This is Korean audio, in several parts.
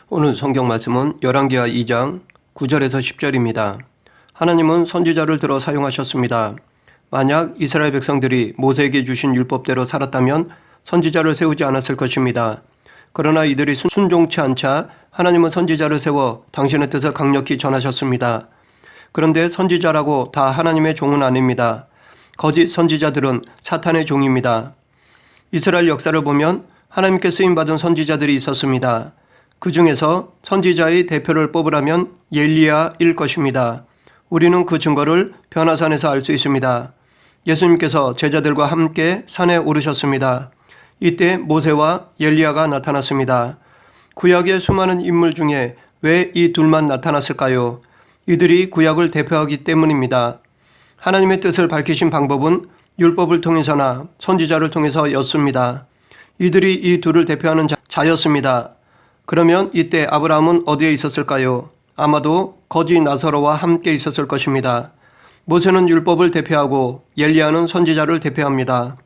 오늘 성경 말씀은 열왕기하 2장 9절에서 10절입니다. 하나님은 선지자를 들어 사용하셨습니다. 만약 이스라엘 백성들이 모세에게 주신 율법대로 살았다면 선지자를 세우지 않았을 것입니다. 그러나 이들이 순종치 않자 하나님은 선지자를 세워 당신의 뜻을 강력히 전하셨습니다. 그런데 선지자라고 다 하나님의 종은 아닙니다. 거짓 선지자들은 사탄의 종입니다. 이스라엘 역사를 보면 하나님께 쓰임받은 선지자들이 있었습니다. 그 중에서 선지자의 대표를 뽑으라면 엘리야일 것입니다. 우리는 그 증거를 변화산에서 알 수 있습니다. 예수님께서 제자들과 함께 산에 오르셨습니다. 이때 모세와 엘리야가 나타났습니다. 구약의 수많은 인물 중에 왜 이 둘만 나타났을까요? 이들이 구약을 대표하기 때문입니다. 하나님의 뜻을 밝히신 방법은 율법을 통해서나 선지자를 통해서였습니다. 이들이 이 둘을 대표하는 자였습니다. 그러면 이때 아브라함은 어디에 있었을까요? 아마도 거지 나사로와 함께 있었을 것입니다. 모세는 율법을 대표하고 엘리야는 선지자를 대표합니다.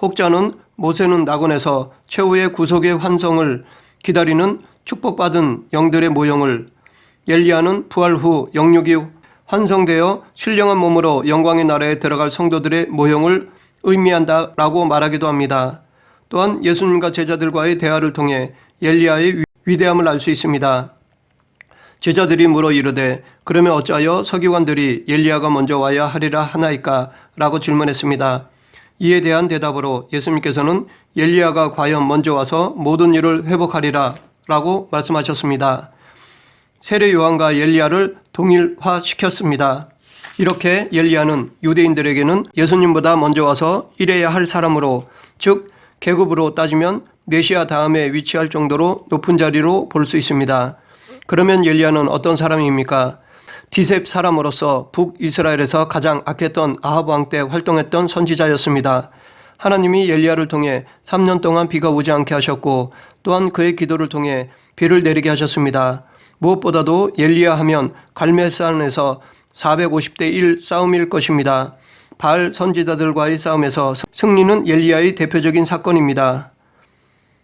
혹자는 모세는 낙원에서 최후의 구속의 환성을 기다리는 축복받은 영들의 모형을, 엘리야는 부활 후 영육이 환성되어 신령한 몸으로 영광의 나라에 들어갈 성도들의 모형을 의미한다라고 말하기도 합니다. 또한 예수님과 제자들과의 대화를 통해 엘리야의 위대함을 알 수 있습니다. 제자들이 물어 이르되 그러면 어찌하여 서기관들이 엘리야가 먼저 와야 하리라 하나이까? 라고 질문했습니다. 이에 대한 대답으로 예수님께서는 엘리야가 과연 먼저 와서 모든 일을 회복하리라 라고 말씀하셨습니다. 세례 요한과 엘리야를 동일화시켰습니다. 이렇게 엘리야는 유대인들에게는 예수님보다 먼저 와서 일해야 할 사람으로, 즉 계급으로 따지면 메시아 다음에 위치할 정도로 높은 자리로 볼 수 있습니다. 그러면 엘리야는 어떤 사람입니까? 디셉 사람으로서 북이스라엘에서 가장 악했던 아합 왕 때 활동했던 선지자였습니다. 하나님이 엘리야를 통해 3년 동안 비가 오지 않게 하셨고 또한 그의 기도를 통해 비를 내리게 하셨습니다. 무엇보다도 엘리야 하면 갈멜산에서 450대 1 싸움일 것입니다. 바알 선지자들과의 싸움에서 승리는 엘리야의 대표적인 사건입니다.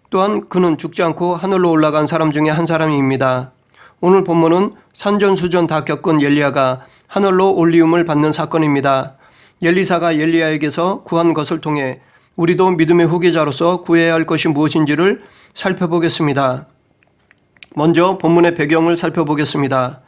또한 그는 죽지 않고 하늘로 올라간 사람 중에 한 사람입니다. 오늘 본문은 산전수전 다 겪은 엘리야가 하늘로 올리움을 받는 사건입니다. 엘리사가 엘리야에게서 구한 것을 통해 우리도 믿음의 후계자로서 구해야 할 것이 무엇인지를 살펴보겠습니다. 먼저 본문의 배경을 살펴보겠습니다.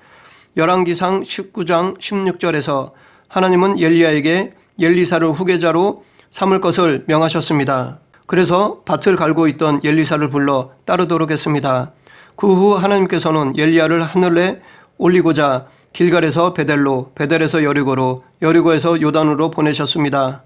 열왕기상 19장 16절에서 하나님은 엘리야에게 엘리사를 후계자로 삼을 것을 명하셨습니다. 그래서 밭을 갈고 있던 엘리사를 불러 따르도록 했습니다. 그 후 하나님께서는 엘리야를 하늘에 올리고자 길갈에서 베델로, 베델에서 여리고로, 여리고에서 요단으로 보내셨습니다.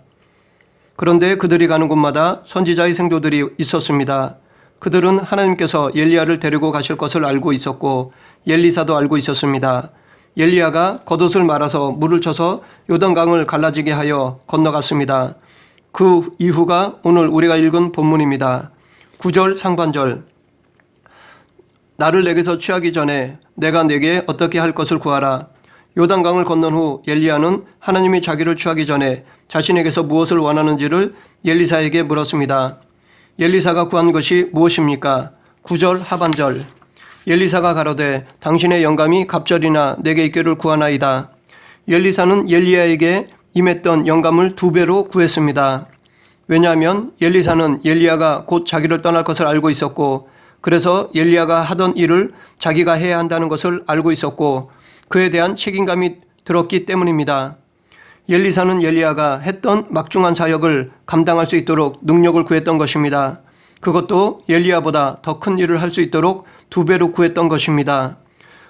그런데 그들이 가는 곳마다 선지자의 생도들이 있었습니다. 그들은 하나님께서 엘리야를 데리고 가실 것을 알고 있었고 엘리사도 알고 있었습니다. 엘리야가 겉옷을 말아서 물을 쳐서 요단강을 갈라지게 하여 건너갔습니다. 그 이후가 오늘 우리가 읽은 본문입니다. 9절 상반절. 나를 내게서 취하기 전에 내가 내게 어떻게 할 것을 구하라. 요단강을 건넌 후 엘리야는 하나님이 자기를 취하기 전에 자신에게서 무엇을 원하는지를 엘리사에게 물었습니다. 엘리사가 구한 것이 무엇입니까? 9절 하반절. 엘리사가 가로되 당신의 영감이 갑절이나 내게 있기를 구하나이다. 엘리사는 엘리야에게 임했던 영감을 2배로 구했습니다. 왜냐하면 엘리사는 엘리야가 곧 자기를 떠날 것을 알고 있었고 그래서 엘리야가 하던 일을 자기가 해야 한다는 것을 알고 있었고 그에 대한 책임감이 들었기 때문입니다. 엘리사는 엘리야가 했던 막중한 사역을 감당할 수 있도록 능력을 구했던 것입니다. 그것도 엘리야보다 더 큰 일을 할 수 있도록 2배로 구했던 것입니다.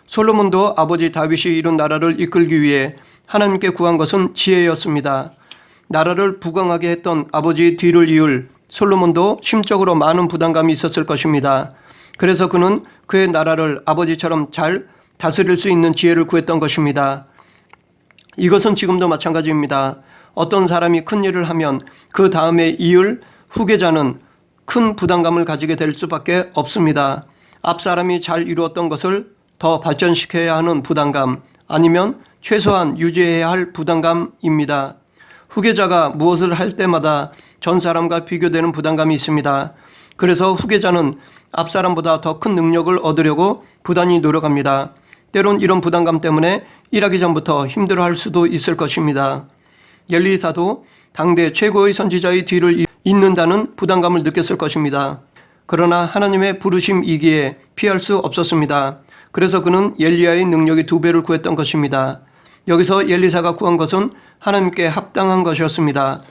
솔로몬도 아버지 다윗이 이룬 나라를 이끌기 위해 하나님께 구한 것은 지혜였습니다. 나라를 부강하게 했던 아버지의 뒤를 이을 솔로몬도 심적으로 많은 부담감이 있었을 것입니다. 그래서 그는 그의 나라를 아버지처럼 잘 다스릴 수 있는 지혜를 구했던 것입니다. 이것은 지금도 마찬가지입니다. 어떤 사람이 큰 일을 하면 그 다음에 이을 후계자는 큰 부담감을 가지게 될 수밖에 없습니다. 앞 사람이 잘 이루었던 것을 더 발전시켜야 하는 부담감, 아니면 최소한 유지해야 할 부담감입니다. 후계자가 무엇을 할 때마다 전 사람과 비교되는 부담감이 있습니다. 그래서 후계자는 앞사람보다 더 큰 능력을 얻으려고 부단히 노력합니다. 때론 이런 부담감 때문에 일하기 전부터 힘들어할 수도 있을 것입니다. 엘리사도 당대 최고의 선지자의 뒤를 잇는다는 부담감을 느꼈을 것입니다. 그러나 하나님의 부르심이기에 피할 수 없었습니다. 그래서 그는 엘리야의 능력이 2배를 구했던 것입니다. 여기서 엘리사가 구한 것은 하나님께 합당한 것이었습니다.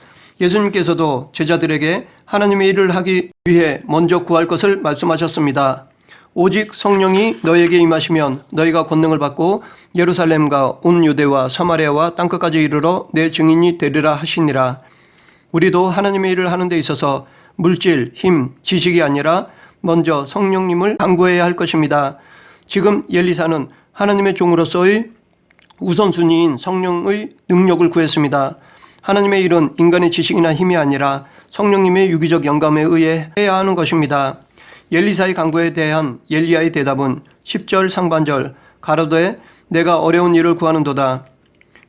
예수님께서도 제자들에게 하나님의 일을 하기 위해 먼저 구할 것을 말씀하셨습니다. 오직 성령이 너에게 임하시면 너희가 권능을 받고 예루살렘과 온 유대와 사마리아와 땅끝까지 이르러 내 증인이 되리라 하시니라. 우리도 하나님의 일을 하는 데 있어서 물질, 힘, 지식이 아니라 먼저 성령님을 간구해야 할 것입니다. 지금 엘리사는 하나님의 종으로서의 우선순위인 성령의 능력을 구했습니다. 하나님의 일은 인간의 지식이나 힘이 아니라 성령님의 유기적 영감에 의해 해야 하는 것입니다. 엘리사의 간구에 대한 엘리야의 대답은 10절 상반절 가로되 내가 어려운 일을 구하는도다.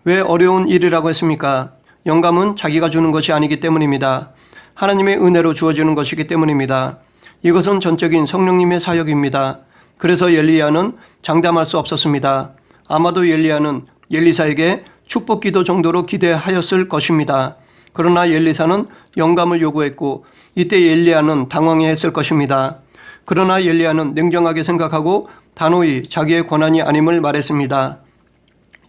왜 어려운 일이라고 했습니까? 영감은 자기가 주는 것이 아니기 때문입니다. 하나님의 은혜로 주어지는 것이기 때문입니다. 이것은 전적인 성령님의 사역입니다. 그래서 엘리야는 장담할 수 없었습니다. 아마도 엘리야는 엘리사에게 축복기도 정도로 기대하였을 것입니다. 그러나 엘리사는 영감을 요구했고 이때 엘리야는 당황해했을 것입니다. 그러나 엘리야는 냉정하게 생각하고 단호히 자기의 권한이 아님을 말했습니다.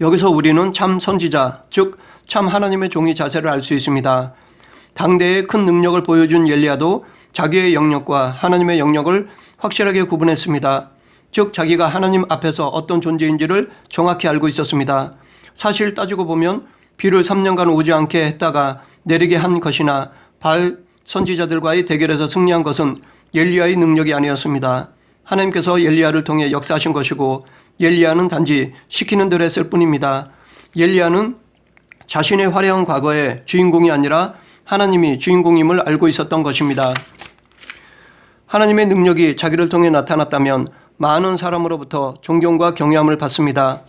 여기서 우리는 참 선지자, 즉 참 하나님의 종의 자세를 알 수 있습니다. 당대의 큰 능력을 보여준 엘리야도 자기의 영역과 하나님의 영역을 확실하게 구분했습니다. 즉 자기가 하나님 앞에서 어떤 존재인지를 정확히 알고 있었습니다. 사실 따지고 보면 비를 3년간 오지 않게 했다가 내리게 한 것이나 바알 선지자들과의 대결에서 승리한 것은 엘리야의 능력이 아니었습니다. 하나님께서 엘리야를 통해 역사하신 것이고 엘리야는 단지 시키는 대로 했을 뿐입니다. 엘리야는 자신의 화려한 과거의 주인공이 아니라 하나님이 주인공임을 알고 있었던 것입니다. 하나님의 능력이 자기를 통해 나타났다면 많은 사람으로부터 존경과 경외함을 받습니다.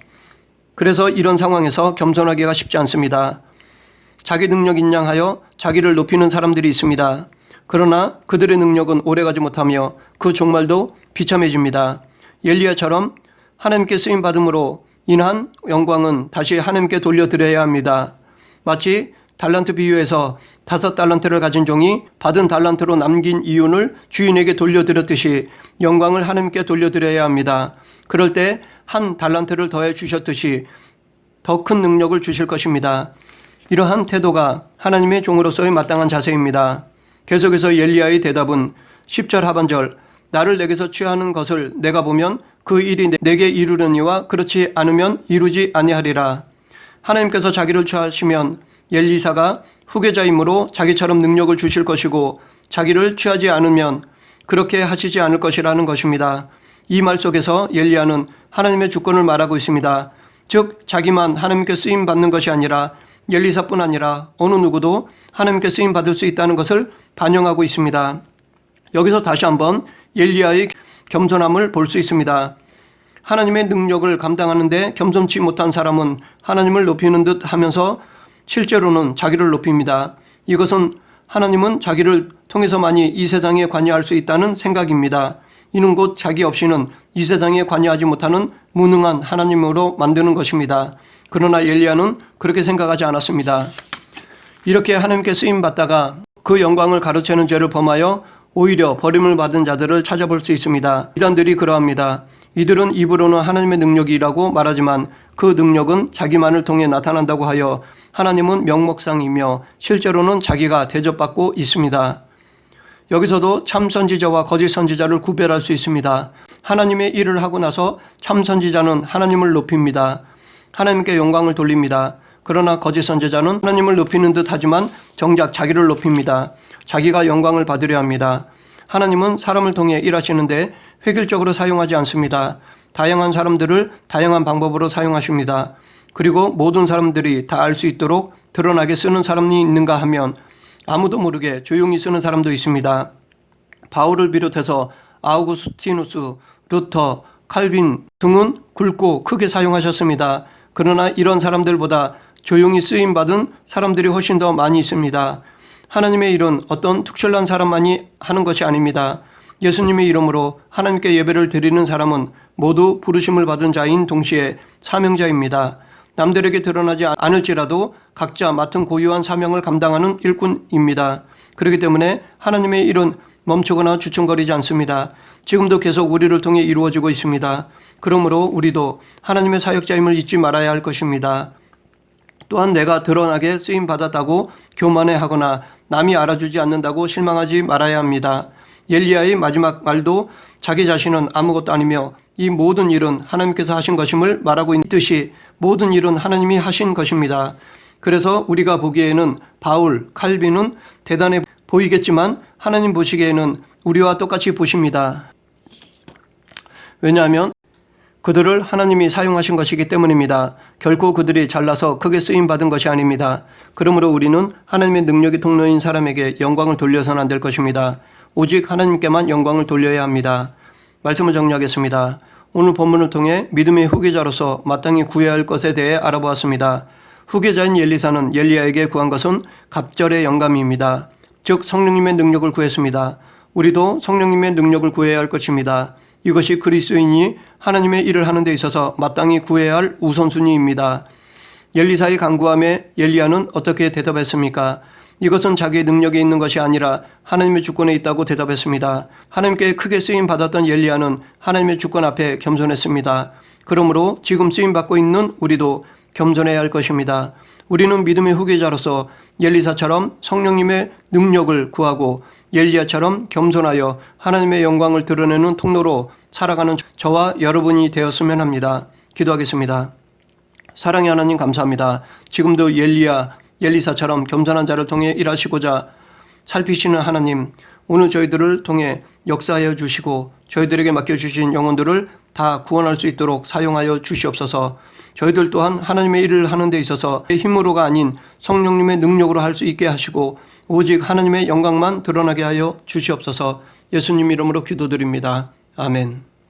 그래서 이런 상황에서 겸손하기가 쉽지 않습니다. 자기 능력인 양 하여 자기를 높이는 사람들이 있습니다. 그러나 그들의 능력은 오래가지 못하며 그 종말도 비참해집니다. 엘리야처럼 하나님께 쓰임받음으로 인한 영광은 다시 하나님께 돌려드려야 합니다. 마치 달란트 비유에서 5달란트를 가진 종이 받은 달란트로 남긴 이윤을 주인에게 돌려드렸듯이 영광을 하나님께 돌려드려야 합니다. 그럴 때 한 달란트를 더해 주셨듯이 더 큰 능력을 주실 것입니다. 이러한 태도가 하나님의 종으로서의 마땅한 자세입니다. 계속해서 엘리야의 대답은 10절 하반절 나를 내게서 취하는 것을 내가 보면 그 일이 내게 이루려니와 그렇지 않으면 이루지 아니하리라. 하나님께서 자기를 취하시면 엘리사가 후계자이므로 자기처럼 능력을 주실 것이고 자기를 취하지 않으면 그렇게 하시지 않을 것이라는 것입니다. 이 말 속에서 엘리야는 하나님의 주권을 말하고 있습니다. 즉 자기만 하나님께 쓰임받는 것이 아니라 엘리사뿐 아니라 어느 누구도 하나님께 쓰임받을 수 있다는 것을 반영하고 있습니다. 여기서 다시 한번 엘리야의 겸손함을 볼 수 있습니다. 하나님의 능력을 감당하는데 겸손치 못한 사람은 하나님을 높이는 듯 하면서 실제로는 자기를 높입니다. 이것은 하나님은 자기를 통해서만이 이 세상에 관여할 수 있다는 생각입니다. 이는 곧 자기 없이는 이 세상에 관여하지 못하는 무능한 하나님으로 만드는 것입니다. 그러나 엘리야는 그렇게 생각하지 않았습니다. 이렇게 하나님께 쓰임받다가 그 영광을 가로채는 죄를 범하여 오히려 버림을 받은 자들을 찾아볼 수 있습니다. 이단들이 그러합니다. 이들은 입으로는 하나님의 능력이라고 말하지만 그 능력은 자기만을 통해 나타난다고 하여 하나님은 명목상이며 실제로는 자기가 대접받고 있습니다. 여기서도 참 선지자와 거짓 선지자를 구별할 수 있습니다. 하나님의 일을 하고 나서 참 선지자는 하나님을 높입니다. 하나님께 영광을 돌립니다. 그러나 거짓 선지자는 하나님을 높이는 듯 하지만 정작 자기를 높입니다. 자기가 영광을 받으려 합니다. 하나님은 사람을 통해 일하시는데 획일적으로 사용하지 않습니다. 다양한 사람들을 다양한 방법으로 사용하십니다. 그리고 모든 사람들이 다 알 수 있도록 드러나게 쓰는 사람이 있는가 하면 아무도 모르게 조용히 쓰는 사람도 있습니다. 바울을 비롯해서 아우구스티누스, 루터, 칼빈 등은 굵고 크게 사용하셨습니다. 그러나 이런 사람들보다 조용히 쓰임받은 사람들이 훨씬 더 많이 있습니다. 하나님의 일은 어떤 특별한 사람만이 하는 것이 아닙니다. 예수님의 이름으로 하나님께 예배를 드리는 사람은 모두 부르심을 받은 자인 동시에 사명자입니다. 남들에게 드러나지 않을지라도 각자 맡은 고유한 사명을 감당하는 일꾼입니다. 그렇기 때문에 하나님의 일은 멈추거나 주춤거리지 않습니다. 지금도 계속 우리를 통해 이루어지고 있습니다. 그러므로 우리도 하나님의 사역자임을 잊지 말아야 할 것입니다. 또한 내가 드러나게 쓰임받았다고 교만해하거나 남이 알아주지 않는다고 실망하지 말아야 합니다. 엘리야의 마지막 말도 자기 자신은 아무것도 아니며 이 모든 일은 하나님께서 하신 것임을 말하고 있듯이 모든 일은 하나님이 하신 것입니다. 그래서 우리가 보기에는 바울, 칼빈은 대단해 보이겠지만 하나님 보시기에는 우리와 똑같이 보십니다. 왜냐하면 그들을 하나님이 사용하신 것이기 때문입니다. 결코 그들이 잘나서 크게 쓰임받은 것이 아닙니다. 그러므로 우리는 하나님의 능력이 통로인 사람에게 영광을 돌려서는 안 될 것입니다. 오직 하나님께만 영광을 돌려야 합니다. 말씀을 정리하겠습니다. 오늘 본문을 통해 믿음의 후계자로서 마땅히 구해야 할 것에 대해 알아보았습니다. 후계자인 엘리사는 엘리야에게 구한 것은 갑절의 영감입니다. 즉 성령님의 능력을 구했습니다. 우리도 성령님의 능력을 구해야 할 것입니다. 이것이 그리스도인이 하나님의 일을 하는 데 있어서 마땅히 구해야 할 우선순위입니다. 엘리사의 간구함에 엘리야는 어떻게 대답했습니까? 이것은 자기의 능력에 있는 것이 아니라 하나님의 주권에 있다고 대답했습니다. 하나님께 크게 쓰임받았던 엘리야는 하나님의 주권 앞에 겸손했습니다. 그러므로 지금 쓰임받고 있는 우리도 겸손해야 할 것입니다. 우리는 믿음의 후계자로서 엘리사처럼 성령님의 능력을 구하고 엘리야처럼 겸손하여 하나님의 영광을 드러내는 통로로 살아가는 저와 여러분이 되었으면 합니다. 기도하겠습니다. 사랑의 하나님 감사합니다. 지금도 엘리사처럼 겸손한 자를 통해 일하시고자 살피시는 하나님, 오늘 저희들을 통해 역사하여 주시고 저희들에게 맡겨주신 영혼들을 다 구원할 수 있도록 사용하여 주시옵소서. 저희들 또한 하나님의 일을 하는 데 있어서 힘으로가 아닌 성령님의 능력으로 할 수 있게 하시고 오직 하나님의 영광만 드러나게 하여 주시옵소서. 예수님 이름으로 기도드립니다. 아멘.